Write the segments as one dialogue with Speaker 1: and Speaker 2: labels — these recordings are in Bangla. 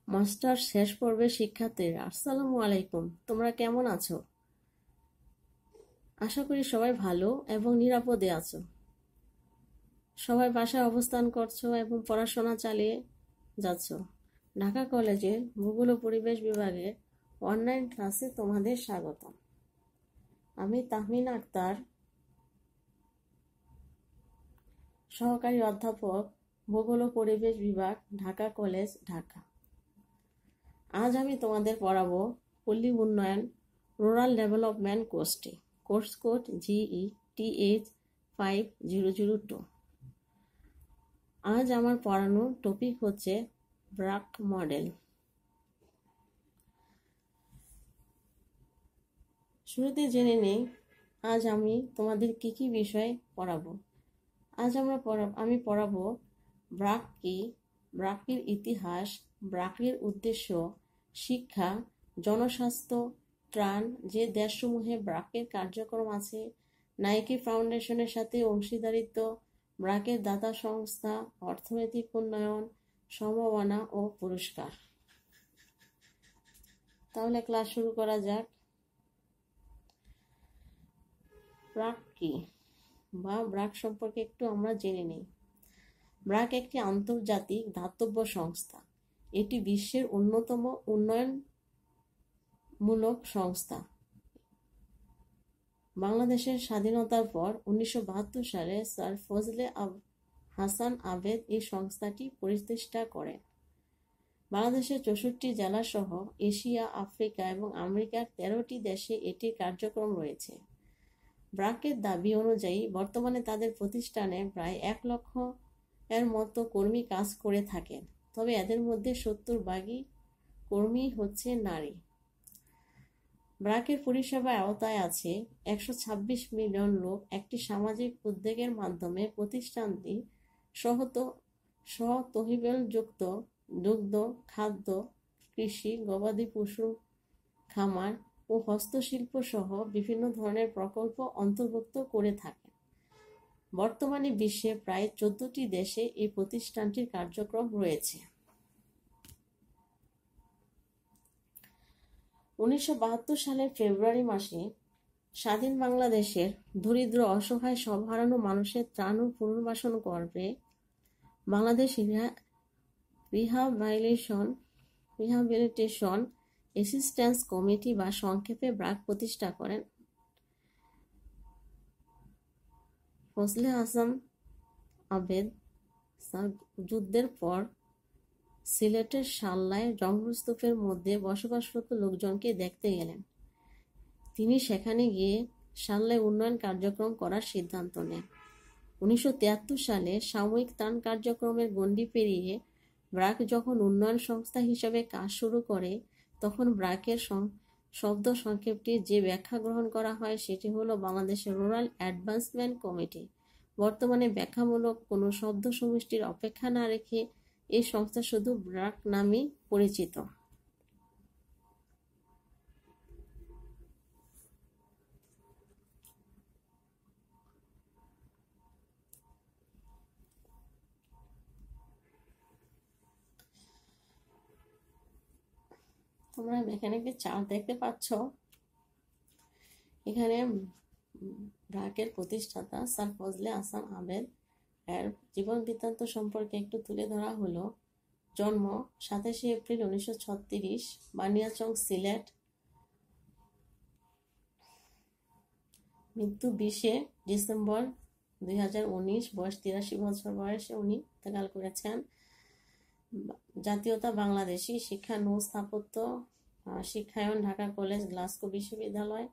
Speaker 1: মাস্টার শেষ পর্বের শিক্ষার্থীরা আসসালামু আলাইকুম। তোমরা কেমন আছো? আশা করি সবাই ভালো এবং নিরাপদে আছো। সবাই বাসায় অবস্থান করছো এবং পড়াশোনা চালিয়ে যাচ্ছ। ঢাকা কলেজের ভূগোল ও পরিবেশ বিভাগের অনলাইন ক্লাসে তোমাদের স্বাগত। আমি তাহমিনা আক্তার, সহকারী অধ্যাপক, ভূগোল ও পরিবেশ বিভাগ, ঢাকা কলেজ, ঢাকা। আজ আমি তোমাদের পড়াবো পল্লী উন্নয়ন রুরাল ডেভেলপমেন্ট কোর্সটি, কোর্স কোড GE/TH5002। আজ আমার পড়ানোর টপিক হচ্ছে ব্রাক মডেল। শুরুতে জেনে নেই আজ আমি তোমাদের কি কি বিষয় পড়াবো। আজ আমি পড়াবো ব্রাক কি, ব্রাকের ইতিহাস, ব্রাকের উদ্দেশ্য, শিক্ষা, জনস্বাস্থ্য, ত্রাণ, যে দেশসমূহে ব্রাকের কার্যক্রম আছে, নাইকি ফাউন্ডেশনের সাথে অংশীদারিত্ব, ব্রাকের দাতা সংস্থা, অর্থনৈতিক উন্নয়ন, সম্ভাবনা ও পুরস্কার। তাহলে ক্লাস শুরু করা যাক। ব্রাক কি বা ব্রাক সম্পর্কে একটু আমরা জেনে নিই। ব্রাক একটি আন্তর্জাতিক দাতব্য সংস্থা। এটি বিশ্বের অন্যতম উন্নয়নমূলক সংস্থা। বাংলাদেশের স্বাধীনতার পর 1972 সালে স্যার ফজলে হাসান আবেদ এই সংস্থাটি প্রতিষ্ঠা করেন। বাংলাদেশের 64 জেলা সহ এশিয়া, আফ্রিকা এবং আমেরিকার 13টি দেশে এটির কার্যক্রম রয়েছে। ব্রাকের দাবি অনুযায়ী বর্তমানে তাদের প্রতিষ্ঠানে প্রায় 1 লক্ষ এর মতো কর্মী কাজ করে থাকেন, তবে এদের মধ্যে 70% কর্মী হচ্ছে নারী। ব্রাকের পরিষেবার আওতায় আছে 126 মিলিয়ন লোক। একটি সামাজিক উদ্যোগের মাধ্যমে প্রতিষ্ঠানটি স্বতহিবলযুক্ত দুগ্ধ, খাদ্য, কৃষি, গবাদি পশু খামার ও হস্তশিল্প সহ বিভিন্ন ধরনের প্রকল্প অন্তর্ভুক্ত করে থাকে। বর্তমানে বিশ্বে প্রায় 14টি দেশে এই প্রতিষ্ঠানটির কার্যক্রম রয়েছে। 1972 সালের ফেব্রুয়ারি মাসে স্বাধীন বাংলাদেশের দরিদ্র, অসহায়, সব হারানো মানুষের ত্রাণ ও পুনর্বাসন করবে বাংলাদেশ রিহাবিলিটেশন অ্যাসিস্ট্যান্স কমিটি বা সংক্ষেপে ব্রাক প্রতিষ্ঠা করেন ফজলে হাসান আবেদ। যুদ্ধের পর সিলেটের সাল্লায় জঙ্গলস্তূপের মধ্যে বসবাসরত লোকজনকে দেখতে গেলেন। তিনি সেখানে গিয়ে সাল্লায় উন্নয়ন কার্যক্রম করার সিদ্ধান্ত নেন। 1973 সালে সাময়িক ত্রাণ কার্যক্রমের গণ্ডি পেরিয়ে ব্রাক যখন উন্নয়ন সংস্থা হিসেবে কাজ শুরু করে, তখন ব্রাকের শব্দ সংক্ষেপটির যে ব্যাখ্যা গ্রহণ করা হয় সেটি হলো বাংলাদেশের রুরাল অ্যাডভান্সমেন্ট কমিটি। বর্তমানে ব্যাখ্যামূলক কোনো শব্দ সমষ্টির অপেক্ষা না রেখে এই সংস্থা শুধু ব্রাক নামেই পরিচিত। তোমরা এখানে একটি চার্ট দেখতে পাচ্ছ। এখানে ব্রাকের প্রতিষ্ঠাতা স্যার ফজলে হাসান আবেদ এর জীবন বৃত্তান্ত সম্পর্কে একটু তুলে ধরা হলো। জন্ম 27 এপ্রিল 1936, বানিয়াচং, সিলেট। মৃত্যু 20 ডিসেম্বর 2019, বয়স 83 বছর বয়সে উনি ইন্তেকাল করেছেন। জাতীয়তা বাংলাদেশী, শিক্ষা নৌ স্থাপত্য, শিক্ষায়ন ঢাকা কলেজ, গ্লাসগো বিশ্ববিদ্যালয়,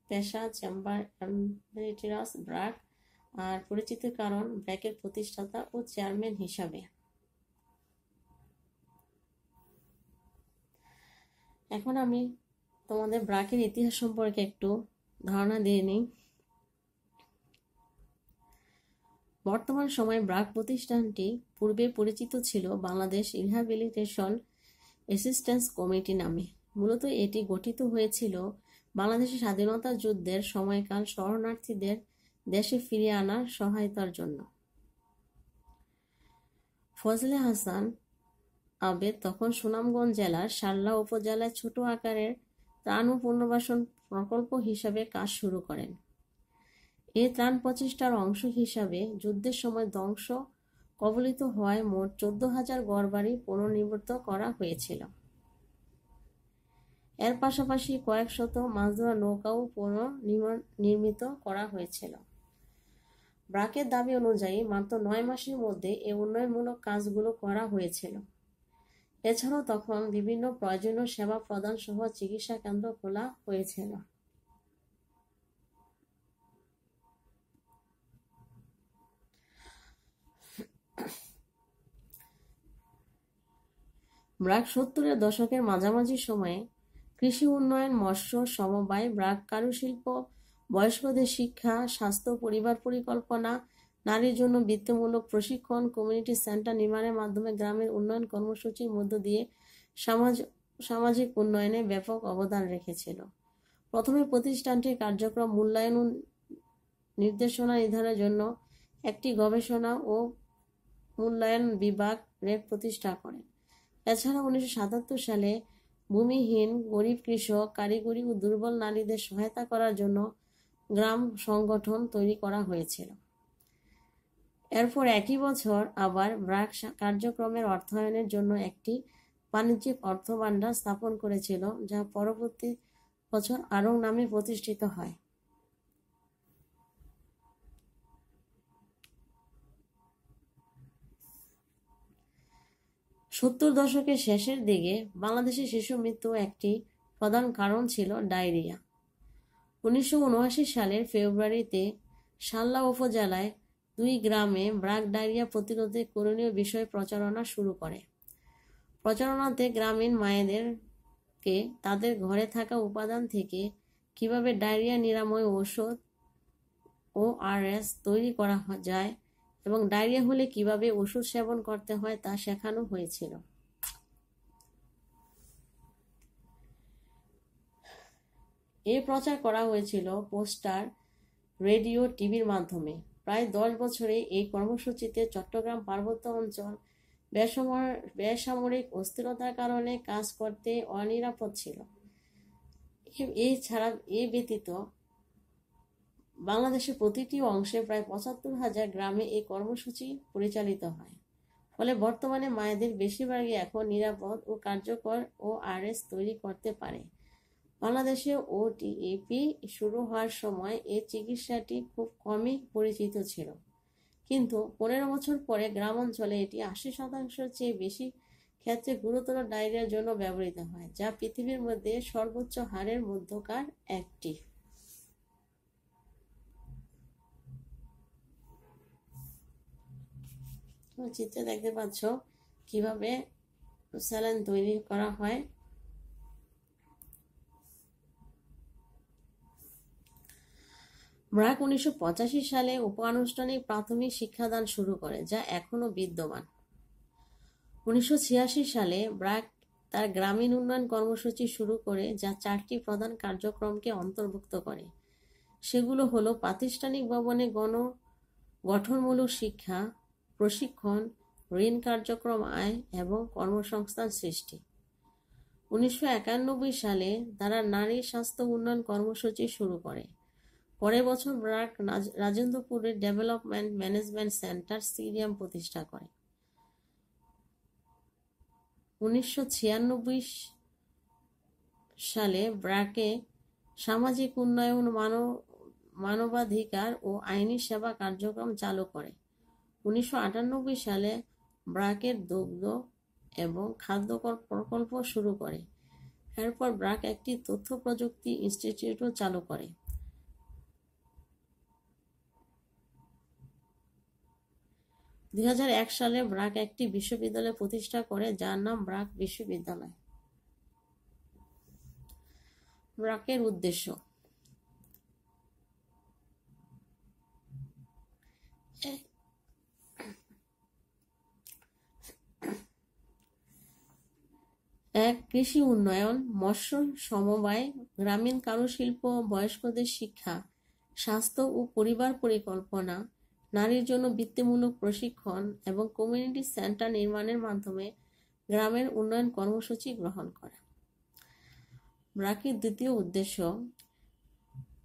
Speaker 1: পেশা চেম্বার এমরিটাস ব্রাক, আর পরিচিত কারণ ব্র্যাকের প্রতিষ্ঠাতা ও চেয়ারম্যান হিসাবে। এখন আমি তোমাদের ব্রাকের ইতিহাস সম্পর্কে একটু ধারণা দিয়ে নিই। বর্তমান সময়ে ব্রাক প্রতিষ্ঠানটি পূর্বে পরিচিত ছিল বাংলাদেশ রিহ্যাবিলিটেশন অ্যাসিস্ট্যান্স কমিটি নামে। মূলত এটি গঠিত হয়েছিল বাংলাদেশের স্বাধীনতা যুদ্ধের সময়কাল শরণার্থীদের দেশে ফিরিয়ে আনার সহায়তার জন্য। ফজলে হাসান আবেদ তখন সুনামগঞ্জ জেলার শার্লা উপজেলায় ছোট আকারের ত্রাণ ও পুনর্বাসন প্রকল্প হিসাবে কাজ শুরু করেন। এই ত্রাণ প্রচেষ্টার অংশ হিসাবে যুদ্ধের সময় ধ্বংস কবলিত হওয়ায় মোট 14,000 ঘরবাড়ি পুনর্নির্মিত করা হয়েছিল। এর পাশাপাশি কয়েক শত মাছধরা নৌকাও পুনর্নির্মিত করা হয়েছিল। ব্র্যাকের দাবি অনুযায়ী মাত্র 9 মাসের মধ্যে এই উন্নয়নমূলক কাজগুলো করা হয়েছিল। এছাড়াও তখন বিভিন্ন প্রয়োজনীয় সেবা প্রদান সহ চিকিৎসা কেন্দ্র খোলা হয়েছিল। ব্র্যাক 70-এর দশকের মাঝামাঝি সময়ে কৃষি উন্নয়ন, মৎস্য সমবায়, ব্র্যাক কারুশিল্প, বয়স্কদের শিক্ষা, স্বাস্থ্য, পরিবার পরিকল্পনা, নারীর জন্য বৃত্তিমূলক প্রশিক্ষণ, কমিউনিটি সেন্টার নির্মাণের মাধ্যমে গ্রামের উন্নয়ন কর্মসূচির মধ্য দিয়ে সামাজিক উন্নয়নে ব্যাপক অবদান রেখেছিল। প্রথমে প্রতিষ্ঠানটির কার্যক্রম মূল্যায়ন ও নির্দেশনা নির্ধারণের জন্য একটি গবেষণা ও মূল্যায়ন বিভাগ রেক প্রতিষ্ঠা করেন। এছাড়া 1977 সালে ভূমিহীন, গরিব কৃষক, কারিগরি ও দুর্বল নারীদের সহায়তা করার জন্য গ্রাম সংগঠন তৈরি করা হয়েছিল। এরপর একই বছর আবার ব্র্যাক কার্যক্রমের অর্থায়নের জন্য একটি বাণিজ্যিক অর্থ ভাণ্ডার স্থাপন করেছিল, যা পরবর্তী বছর আড়ং নামে প্রতিষ্ঠিত হয়। সত্তর দশকের শেষের দিকে বাংলাদেশে শিশু মৃত্যু একটি প্রধান কারণ ছিল ডায়রিয়া। 1979 সালের ফেব্রুয়ারিতে শার্লা উপজেলায় 2 গ্রামে ব্র্যাক ডায়রিয়া প্রতিরোধে করণীয় বিষয়ে প্রচারণা শুরু করে। প্রচারণাতে গ্রামীণ মায়েদেরকে তাদের ঘরে থাকা উপাদান থেকে কিভাবে ডায়রিয়া নিরাময় ঔষধ ORS তৈরি করা যায় এবং ডায়রিয়া হলে কিভাবে ওষুধ সেবন করতে হয় তা শেখানো হয়েছিল। এই প্রচার করা হয়েছিল পোস্টার, রেডিও, টিভির মাধ্যমে। প্রায় 10 বছরে এই কর্মসূচিতে চট্টগ্রাম পার্বত্য অঞ্চল বেসামরিক অস্থিরতার কারণে কাজ করতে অনিরাপদ ছিল। এ ব্যতীত বাংলাদেশের প্রতিটি অংশে প্রায় 75,000 গ্রামে এই কর্মসূচি পরিচালিত হয়। ফলে বর্তমানে মায়েদের বেশিরভাগই এখন নিরাপদ ও কার্যকর ORS তৈরি করতে পারে। বাংলাদেশে OTEP শুরু হওয়ার সময় এই চিকিৎসাটি খুব কমই পরিচিত ছিল, কিন্তু 15 বছর পরে গ্রাম অঞ্চলে এটি 80% চেয়ে বেশি ক্ষেত্রে গুরুতর ডায়রিয়ার জন্য ব্যবহৃত হয়, যা পৃথিবীর মধ্যে সর্বোচ্চ হারের মধ্যকার একটি। চিত্রে দেখতে পাচ্ছ কিভাবে স্যালাইন তৈরি করা হয়। ব্র্যাক 1985 সালে উপ-আনুষ্ঠানিক প্রাথমিক শিক্ষাদান শুরু করে, যা এখনো বিদ্যমান। 1986 সালে ব্র্যাক তার গ্রামীণ উন্নয়ন কর্মসূচি শুরু করে, যা 4টি প্রধান কার্যক্রমকে অন্তর্ভুক্ত করে। সেগুলো হলো প্রাতিষ্ঠানিক ভবনে গঠনমূলক শিক্ষা, প্রশিক্ষণ, ঋণ কার্যক্রম, আয় এবং কর্মসংস্থান সৃষ্টি। 1991 সালে তারা নারী স্বাস্থ্য উন্নয়ন কর্মসূচি শুরু করে। পরের বছর ব্র্যাক রাজেন্দ্রপুরে ডেভেলপমেন্ট ম্যানেজমেন্ট সেন্টার সিডিএম প্রতিষ্ঠা করে। 1996 সালে ব্র্যাকে সামাজিক উন্নয়ন, মানবাধিকার ও আইনি সেবা কার্যক্রম চালু করে। 1998 সালে ব্র্যাকের দুগ্ধ এবং খাদ্যকর প্রকল্প শুরু করে। এরপর ব্র্যাক একটি তথ্য প্রযুক্তি ইনস্টিটিউটও চালু করে। 2001 সালে ব্র্যাক একটি বিশ্ববিদ্যালয় প্রতিষ্ঠা করে, যার নাম ব্র্যাক বিশ্ববিদ্যালয়। ব্র্যাকের উদ্দেশ্য: কৃষি উন্নয়ন, মৎস্য সমবায়, গ্রামীণ কারুশিল্প, বয়স্কদের শিক্ষা, স্বাস্থ্য ও পরিবার পরিকল্পনা, নারীর জন্য বৃত্তিমূলক প্রশিক্ষণ এবং কমিউনিটি সেন্টার নির্মাণের মাধ্যমে গ্রামের উন্নয়ন কর্মসূচি গ্রহণ করা। ব্র্যাকের দ্বিতীয় উদ্দেশ্য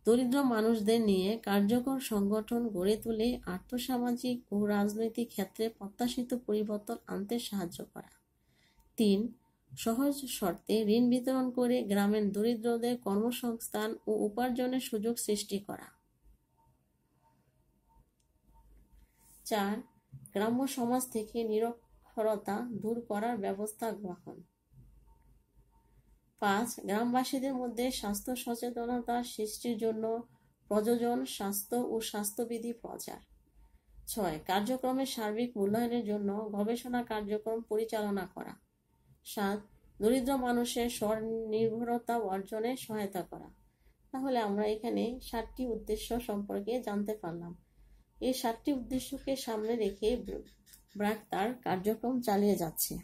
Speaker 1: দরিদ্র মানুষদের নিয়ে কার্যকর সংগঠন গড়ে তুলে আর্থসামাজিক ও রাজনৈতিক ক্ষেত্রে প্রত্যাশিত পরিবর্তন আনতে সাহায্য করা। 3. সহজ শর্তে ঋণ বিতরণ করে গ্রামের দরিদ্রদের কর্মসংস্থান ও উপার্জনের সুযোগ সৃষ্টি করা। 4. গ্রাম্য সমাজ থেকে নিরক্ষরতা দূর করার ব্যবস্থা গ্রহণ। 5. গ্রামবাসীদের মধ্যে স্বাস্থ্য সচেতনতা সৃষ্টির জন্য প্রযোজন, স্বাস্থ্য ও স্বাস্থ্যবিধি প্রচার। 6. কার্যক্রমের সার্বিক মূল্যায়নের জন্য গবেষণা কার্যক্রম পরিচালনা করা। 7. দরিদ্র মানুষের স্বনির্ভরতা অর্জনে সহায়তা করা। তাহলে আমরা এখানে 7টি উদ্দেশ্য সম্পর্কে জানতে পারলাম। এই 7টি উদ্দেশ্যকে সামনে রেখে ব্র্যাক তার কার্যক্রম চালিয়ে যাচ্ছে।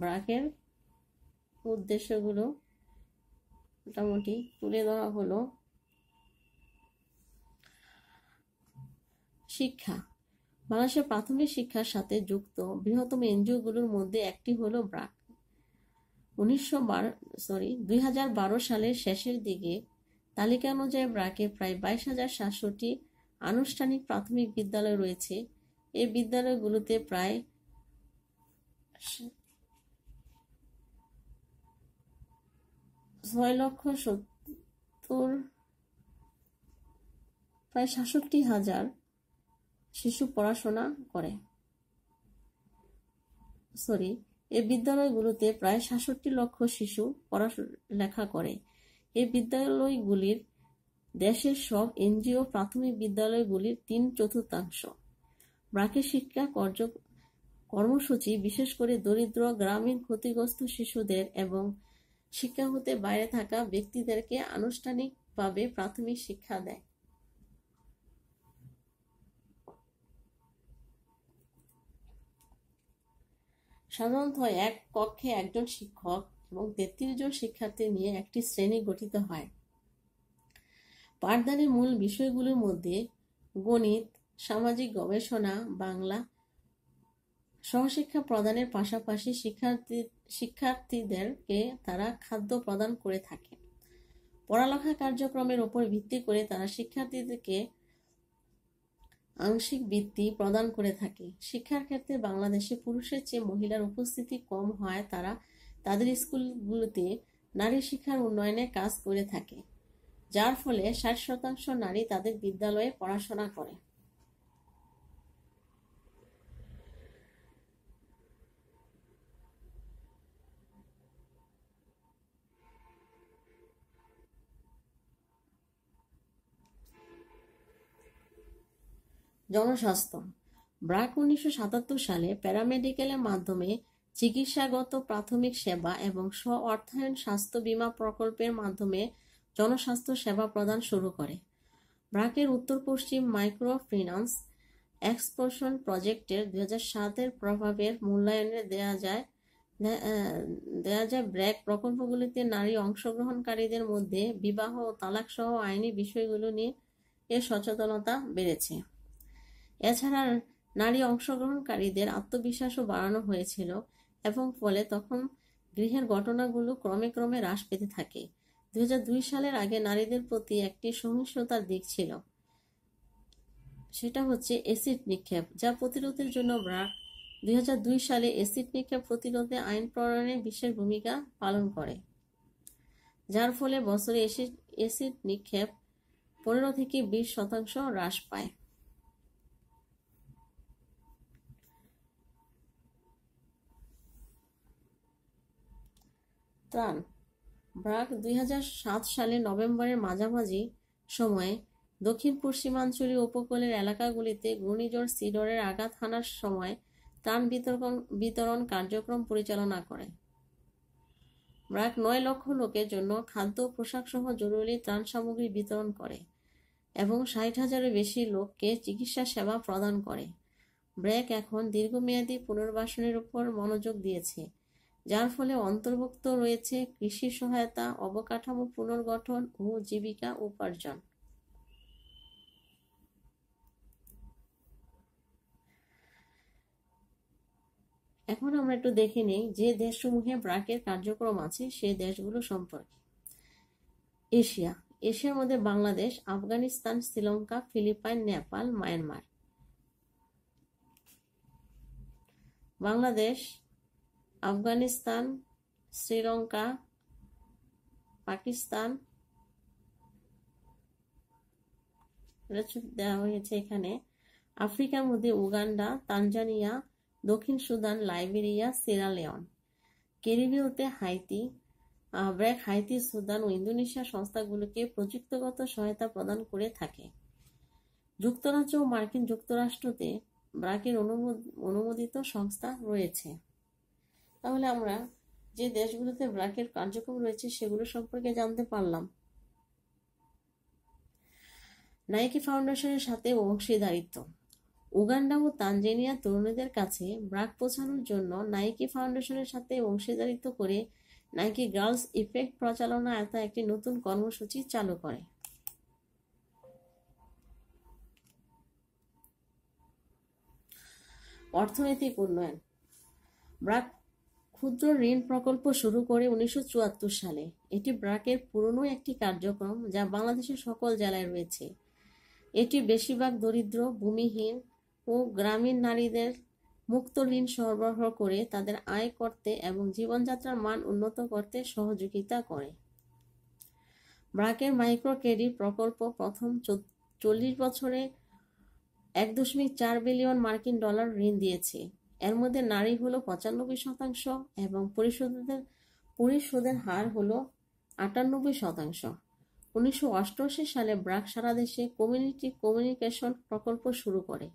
Speaker 1: ব্র্যাকের উদ্দেশ্যগুলো মোটামুটি তুলে ধরা হলো। শিক্ষা। বাংলাদেশের প্রাথমিক শিক্ষার সাথে যুক্ত বৃহত্তম এনজিওগুলোর মধ্যে একটি হলো ব্র্যাক। 2012 সালের শেষের দিকে তালিকা অনুযায়ী ব্র্যাকে প্রায় 22,700টি আনুষ্ঠানিক প্রাথমিক বিদ্যালয় রয়েছে। এই বিদ্যালয়গুলোতে প্রায় 67,000 শিশু পড়াশোনা করে। এই বিদ্যালয়গুলোতে প্রায় 67 লক্ষ শিশু পড়ালেখা করে। এই বিদ্যালয়গুলির দেশের সব এনজিও প্রাথমিক বিদ্যালয়গুলির 3/4। ব্র্যাকের শিক্ষা কর্মসূচি বিশেষ করে দরিদ্র, গ্রামীণ, ক্ষতিগ্রস্ত শিশুদের এবং শিক্ষা হতে বাইরে থাকা ব্যক্তিদেরকে আনুষ্ঠানিকভাবে প্রাথমিক শিক্ষা দেয়। সাধারণত এক কক্ষে একজন শিক্ষক এবং 33 জন শিক্ষার্থী নিয়ে একটি শ্রেণী গঠিত হয়। পাঠদানের মূল বিষয়গুলোর মধ্যে গণিত, সামাজিক গবেষণা, বাংলা। সহশিক্ষা প্রদানের পাশাপাশি শিক্ষার্থীদেরকে তারা খাদ্য প্রদান করে থাকে। পড়ালেখা কার্যক্রমের উপর ভিত্তি করে তারা শিক্ষার্থীদেরকে আংশিক বৃত্তি প্রদান করে থাকে। শিক্ষার ক্ষেত্রে বাংলাদেশে পুরুষের চেয়ে মহিলার উপস্থিতি কম হয় তারা তাদের স্কুলগুলোতে নারী শিক্ষার উন্নয়নে কাজ করে থাকে, যার ফলে 60% নারী তাদের বিদ্যালয়ে পড়াশোনা করে। জনস্বাস্থ্য। ব্র্যাক 1977 সালে প্যারামেডিকেলের মাধ্যমে চিকিৎসাগত প্রাথমিক সেবা এবং স্ব-অর্থায়ন স্বাস্থ্য বীমা প্রকল্পের মাধ্যমে জনস্বাস্থ্য সেবা প্রদান শুরু করে। ব্র্যাকের উত্তর-পশ্চিম মাইক্রো ফিন্যান্স এক্সপোশন প্রজেক্টের 2007-এর প্রভাবের মূল্যায়নে দেয়া যায় ব্র্যাক প্রকল্পগুলিতে নারী অংশগ্রহণকারীদের মধ্যে বিবাহ ও তালাক সহ আইনি বিষয়গুলো নিয়ে এর সচেতনতা বেড়েছে। এছাড়া নারী অংশগ্রহণকারীদের আত্মবিশ্বাসও বাড়ানো হয়েছিল এবং ফলে তখন গৃহের ঘটনাগুলো ক্রমে ক্রমে হ্রাস পেতে থাকে। 2002 সালের আগে নারীদের প্রতি একটি সহিংসতার দিক ছিল, সেটা হচ্ছে অ্যাসিড নিক্ষেপ, যা প্রতিরোধের জন্য ব্র্যাক 2002 সালে অ্যাসিড নিক্ষেপ প্রতিরোধে আইন প্রণয়নে বিশেষ ভূমিকা পালন করে, যার ফলে বছরে অ্যাসিড নিক্ষেপ 15 থেকে 20% হ্রাস পায়। ত্রাণ। ব্র্যাক 2007 সালে নভেম্বরের মাঝামাঝি সময়ে দক্ষিণ পশ্চিমাঞ্চলীয় উপকূলের এলাকাগুলিতে ঘূর্ণিঝড় সিডরের আঘাত হানার সময় ত্রাণ বিতরণ কার্যক্রম পরিচালনা করে। ব্র্যাক 9 লক্ষ লোকের জন্য খাদ্য, পোশাক সহ জরুরি ত্রাণ সামগ্রী বিতরণ করে এবং 60,000-এর বেশি লোককে চিকিৎসা সেবা প্রদান করে। ব্র্যাক এখন দীর্ঘমেয়াদী পুনর্বাসনের উপর মনোযোগ দিয়েছে যার ফলে অন্তর্ভুক্ত রয়েছে কৃষি সহায়তা, অবকাঠামো পুনর্গঠন ও জীবিকা উপার্জন। এখন আমরা একটু দেখে নিই যে দেশসমূহে ব্র্যাকের কার্যক্রম আছে সে দেশগুলো সম্পর্কে। এশিয়ার মধ্যে বাংলাদেশ, আফগানিস্তান, শ্রীলঙ্কা, ফিলিপাইন, নেপাল, মায়ানমার। বাংলাদেশ, আফগানিস্তান, শ্রীলঙ্কা, পাকিস্তান দেওয়া হয়েছে এখানে। আফ্রিকার মধ্যে উগান্ডা, তানজানিয়া, দক্ষিণ সুদান, লাইবেরিয়া, সিয়েরা-লিওন। ক্যারিবীয়তে হাইতি। ব্র্যাক হাইতি, সুদান ও ইন্দোনেশিয়া সংস্থাগুলোকে প্রযুক্তিগত সহায়তা প্রদান করে থাকে। যুক্তরাজ্য ও মার্কিন যুক্তরাষ্ট্রতে ব্র্যাকের অনুমোদিত সংস্থা রয়েছে। তাহলে আমরা যে দেশগুলোতে ব্র্যাকের কার্যক্রম রয়েছে সেগুলো সম্পর্কে জানতে পারলাম। নাইকি ফাউন্ডেশনের সাথে অংশীদারিত্ব। উগান্ডা ও তানজানিয়ার তরুণীদের কাছে ব্র্যাক পৌঁছানোর জন্য নাইকি ফাউন্ডেশনের সাথে অংশীদারিত্ব করে নাইকি গার্লস ইফেক্ট প্রচারণা একটি নতুন কর্মসূচি চালু করে। অর্থনৈতিক উন্নয়ন। ব্র্যাক ক্ষুদ্র ঋণ প্রকল্প শুরু করে 1974 সালে। এটি ব্র্যাকের পুরনো একটি কার্যক্রম যা বাংলাদেশের সকল জেলায় রয়েছে। এটি বেশিরভাগ দরিদ্র, ভূমিহীন ও গ্রামীণ নারীদের মুক্ত ঋণ সরবরাহ করে তাদের আয় করতে এবং জীবনযাত্রার মান উন্নত করতে সহযোগিতা করে। ব্র্যাকের মাইক্রো ক্রেডিট প্রকল্প প্রথম 40 বছরে $1.4 বিলিয়ন মার্কিন ডলার ঋণ দিয়েছে। এর মধ্যে নারী হলো 95% এবং পরিশোধের হার হলো 98%। 1988 সালে ব্র্যাক সারা দেশে কমিউনিটি কমিউনিকেশন প্রকল্প শুরু করে।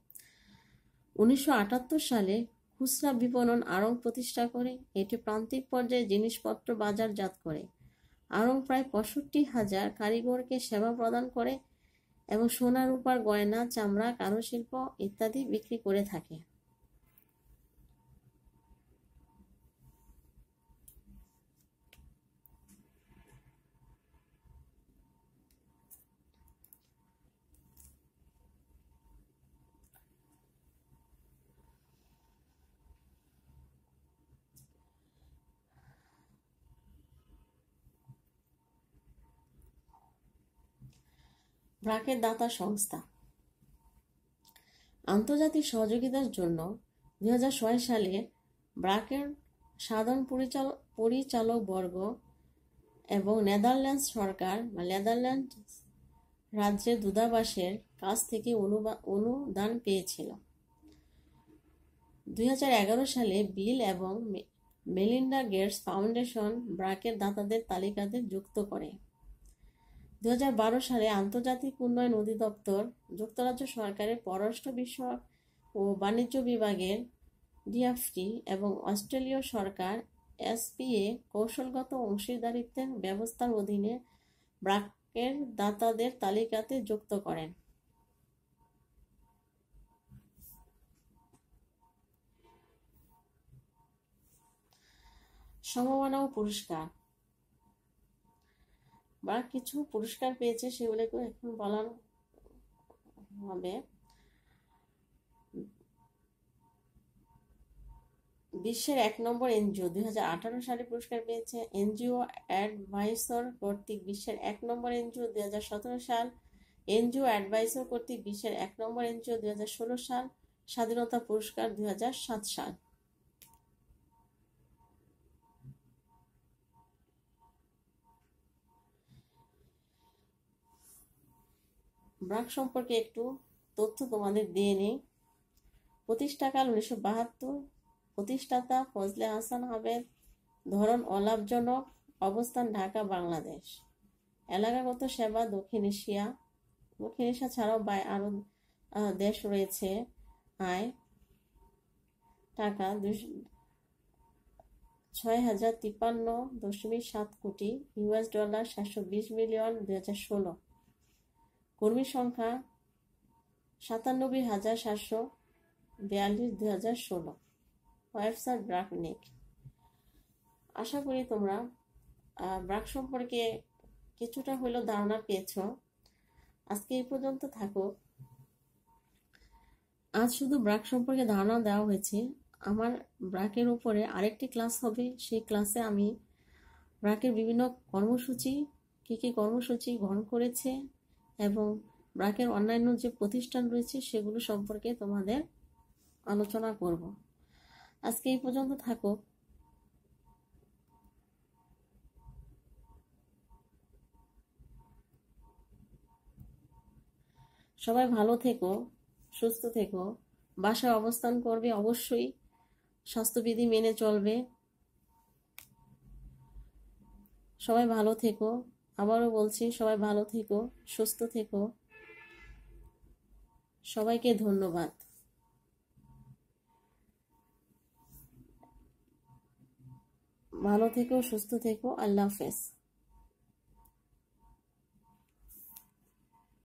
Speaker 1: 1978 সালে খুচরা বিপণন আড়ং প্রতিষ্ঠা করে। এটি প্রান্তিক পর্যায়ে জিনিসপত্র বাজারজাত করে। আড়ং প্রায় 65,000 কারিগরকে সেবা প্রদান করে এবং সোনা, রূপার গয়না, চামড়া, কারুশিল্প ইত্যাদি বিক্রি করে থাকে। ব্র্যাকের দাতা সংস্থা। আন্তর্জাতিক সহযোগিতার জন্য 2006 সালে ব্র্যাকের সাধারণ পরিচালকবর্গ এবং নেদারল্যান্ডস সরকার নেদারল্যান্ড রাজ্যের দূতাবাসের কাছ থেকে অনুদান পেয়েছিল। 2011 সালে বিল এবং মেলিন্ডা গেটস ফাউন্ডেশন ব্র্যাকের দাতাদের তালিকাতে যুক্ত করে। 2012 সালে আন্তর্জাতিক উন্নয়ন অধিদপ্তর যুক্তরাজ্য সরকারের পররাষ্ট্র বিষয়ক ও বাণিজ্য বিভাগের ডিএফটি এবং অস্ট্রেলীয় সরকার এসপিএ কৌশলগত অংশীদারিত্বের ব্যবস্থার অধীনে ব্র্যাকের দাতাদের তালিকাতে যুক্ত করেন। সম্মাননা ও পুরস্কার। ব্র্যাক কিছু পুরস্কার পেয়েছে, সেগুলোকে এখন বলা হবে। বিশ্বের 1 নম্বর এনজিও 2018 সালে পুরস্কার পেয়েছে। এনজিও অ্যাডভাইসর কর্তৃক বিশ্বের 1 নম্বর এনজিও 2017 সাল। এনজিও অ্যাডভাইসর কর্তৃক বিশ্বের 1 নম্বর এনজিও 2016 সাল। স্বাধীনতা পুরস্কার 2007 সাল। ব্র্যাক সম্পর্কে একটু তথ্য তোমাদের দিয়ে নেই। প্রতিষ্ঠাকাল 1972। প্রতিষ্ঠাতা ফজলে হাসান আবেদ। ধরন অলাভজনক। অবস্থান ঢাকা, বাংলাদেশ। এলাকাগত সেবা দক্ষিণ এশিয়া। দক্ষিণ এশিয়া ছাড়াও আরো দেশ রয়েছে। আয় টাকা 6,053.7 কোটি, ইউএস ডলার 720 মিলিয়ন 2016। কর্মী সংখ্যা 97,742 2016। ওয়েবসাইট ব্র্যাক নেক। আশা করি তোমরা ব্রাক সম্পর্কে কিছুটা হলেও ধারণা পেয়েছো। আজকে এই পর্যন্ত থাকো। আজ শুধু ব্রাক সম্পর্কে ধারণা দেওয়া হয়েছে। আমার ব্রাকের উপরে আরেকটি ক্লাস হবে। সেই ক্লাসে আমি ব্রাকের বিভিন্ন কর্মসূচি, কী কী কর্মসূচি গ্রহণ করেছে এবং ব্রাকের অন্যান্য যে প্রতিষ্ঠান রয়েছে সেগুলো সম্পর্কে তোমাদের আলোচনা করব। আজকে এই পর্যন্ত থাকো। সবাই ভালো থেকো, সুস্থ থেকো। বাসায় অবস্থান করবে, অবশ্যই স্বাস্থ্যবিধি মেনে চলবে। সবাই ভালো থেকো। আবারও বলছি, সবাই ভালো থেকো, সুস্থ থেকো। সবাইকে ধন্যবাদ। ভালো থেকো, সুস্থ থেকো। আল্লাহ হাফেজ।